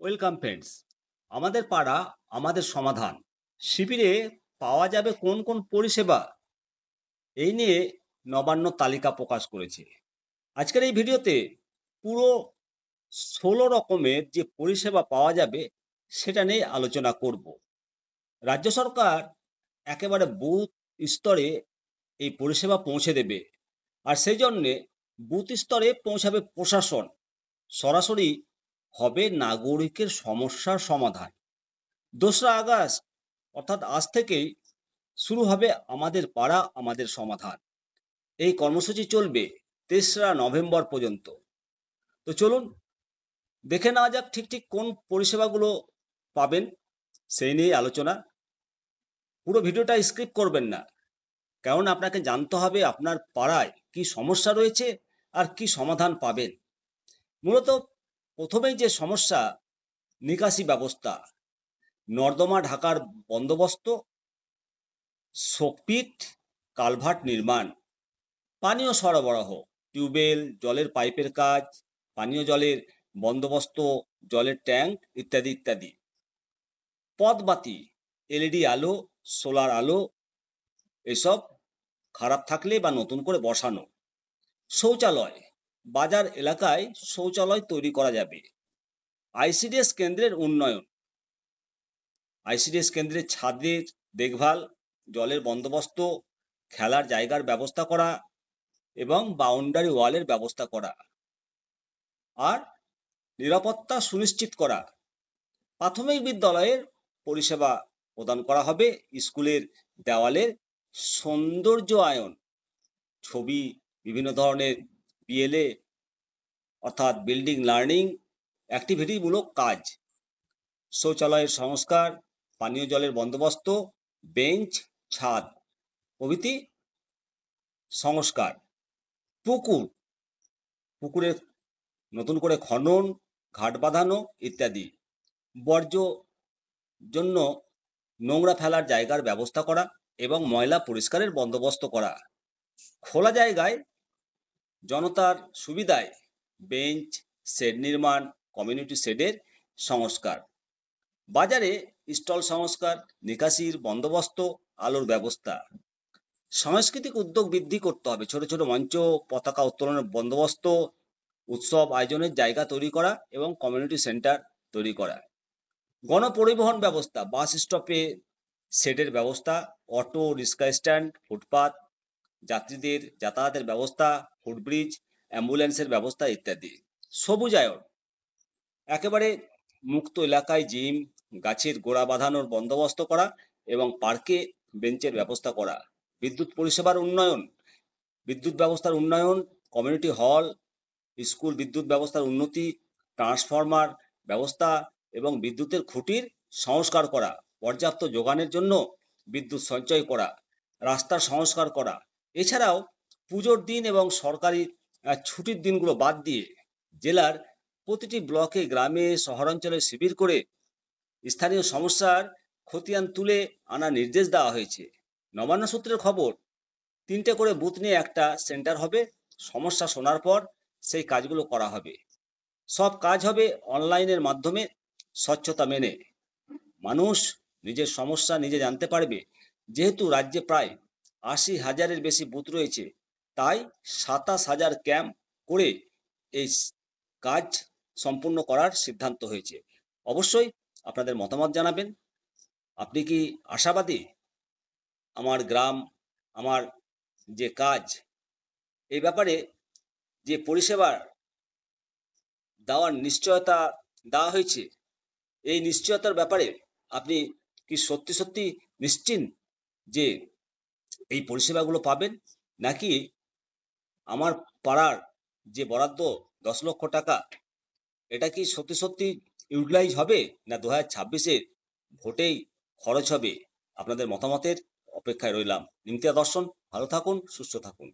Welcome friends. আমাদের পাড়া আমাদের সমাধান শিবিরে পাওয়া যাবে কোন কোন পরিষেবা, এই নিয়ে নবান্ন তালিকা প্রকাশ করেছে। আজকের এই ভিডিওতে পুরো 16 রকমের যে পরিষেবা পাওয়া যাবে সেটা নিয়ে আলোচনা করব। রাজ্য সরকার একেবারে বুথ স্তরে এই পরিষেবা পৌঁছে দেবে, আর সেই জন্যে বুথ স্তরে পৌঁছাবে প্রশাসন। সরাসরি হবে নাগরিকের সমস্যার সমাধান। 2রা আগস্ট অর্থাৎ আজ থেকেই শুরু হবে আমাদের পাড়া আমাদের সমাধান। এই কর্মসূচি চলবে 3রা নভেম্বর পর্যন্ত। তো চলুন দেখে নেওয়া যাক ঠিক ঠিক কোন পরিষেবাগুলো পাবেন, সেই নিয়ে আলোচনা। পুরো ভিডিওটা স্কিপ করবেন না, কারণ আপনাকে জানতে হবে আপনার পাড়ায় কি সমস্যা রয়েছে আর কি সমাধান পাবেন। মূলত প্রথমেই যে সমস্যা, নিকাশি ব্যবস্থা, নর্দমা ঢাকার বন্দোবস্ত, শোকপিট, কালভার্ট নির্মাণ, পানীয় সরবরাহ, টিউবওয়েল, জলের পাইপের কাজ, পানীয় জলের বন্দোবস্ত, জলের ট্যাঙ্ক ইত্যাদি ইত্যাদি। পথবাতি, এলইডি আলো, সোলার আলো, এসব খারাপ থাকলে বা নতুন করে বসানো। শৌচালয়, বাজার এলাকায় শৌচালয় তৈরি করা যাবে। আইসিডিএস কেন্দ্রের উন্নয়ন, আইসিডিএস কেন্দ্রের ছাদের দেখভাল, জলের বন্দোবস্ত, খেলার জায়গার ব্যবস্থা করা এবং বাউন্ডারি ওয়ালের ব্যবস্থা করা। আর নিরাপত্তা সুনিশ্চিত করা। প্রাথমিক বিদ্যালয়ের পরিষেবা প্রদান করা হবে। স্কুলের দেওয়ালের সৌন্দর্যায়ন, ছবি, বিভিন্ন ধরনের বিএলএ অর্থাৎ বিল্ডিং লার্নিং অ্যাক্টিভিটিমূলক কাজ। শৌচালয়ের সংস্কার, পানীয় জলের বন্দোবস্ত, বেঞ্চ, ছাদ প্রভৃতি সংস্কার। পুকুর, পুকুরের নতুন করে খনন, ঘাট বাঁধানো ইত্যাদি। বর্জ্য জন্য নোংরা ফেলার জায়গার ব্যবস্থা করা এবং ময়লা পরিষ্কারের বন্দোবস্ত করা। খোলা জায়গায় জনতার সুবিধায় বেঞ্চ, শেড নির্মাণ, কমিউনিটি শেডের সংস্কার। বাজারে স্টল সংস্কার, নিকাশির বন্দোবস্ত, আলোর ব্যবস্থা। সাংস্কৃতিক উদ্যোগ বৃদ্ধি করতে হবে। ছোট ছোট মঞ্চ, পতাকা উত্তোলনের বন্দোবস্ত, উৎসব আয়োজনের জায়গা তৈরি করা এবং কমিউনিটি সেন্টার তৈরি করা। গণপরিবহন ব্যবস্থা, বাস স্টপে শেডের ব্যবস্থা, অটো রিক্সা স্ট্যান্ড, ফুটপাত, যাত্রীদের যাতায়াতের ব্যবস্থা, ফুটব্রিজ, অ্যাম্বুলেন্সের ব্যবস্থা ইত্যাদি। সবুজায়ন, একেবারে মুক্ত এলাকায় জিম, গাছের গোড়া বাঁধানোর বন্দোবস্ত করা এবং পার্কে বেঞ্চের ব্যবস্থা করা। বিদ্যুৎ পরিষেবার উন্নয়ন, বিদ্যুৎ ব্যবস্থার উন্নয়ন, কমিউনিটি হল, স্কুল বিদ্যুৎ ব্যবস্থার উন্নতি, ট্রান্সফরমার ব্যবস্থা এবং বিদ্যুতের খুঁটির সংস্কার করা। পর্যাপ্ত যোগানের জন্য বিদ্যুৎ সঞ্চয় করা, রাস্তার সংস্কার করা। এছাড়াও পুজোর দিন এবং সরকারি ছুটির দিনগুলো বাদ দিয়ে জেলার প্রতিটি ব্লকে, গ্রামে, শহরাঞ্চলে শিবির করে স্থানীয় সমস্যার খতিয়ান তুলে আনার নির্দেশ দেওয়া হয়েছে। নবান্ন সূত্রের খবর, 3টে করে বুথ নিয়ে একটা সেন্টার হবে। সমস্যা শোনার পর সেই কাজগুলো করা হবে। সব কাজ হবে অনলাইনের মাধ্যমে, স্বচ্ছতা মেনে। মানুষ নিজের সমস্যা নিজে জানতে পারবে। যেহেতু রাজ্যে প্রায় 80,000-এর বেশি বুথ রয়েছে, তাই 27,000 ক্যাম্প করে এই কাজ সম্পূর্ণ করার সিদ্ধান্ত হয়েছে। অবশ্যই আপনাদের মতামত জানাবেন। আপনি কি আশাবাদী? আমার গ্রাম, আমার যে কাজ, এই ব্যাপারে যে পরিষেবা দেওয়ার নিশ্চয়তা দেওয়া হয়েছে, এই নিশ্চয়তার ব্যাপারে আপনি কি সত্যি সত্যি নিশ্চিন্ত যে এই পরিষেবাগুলো পাবেন? নাকি আমার পাড়ার যে বরাদ্দ 10 লক্ষ টাকা, এটা কি সত্যি সত্যি ইউটিলাইজ হবে, না 2026-এর ভোটেই খরচ হবে? আপনাদের মতামতের অপেক্ষায় রইলাম। নিমতিয়া দর্শন, ভালো থাকুন, সুস্থ থাকুন।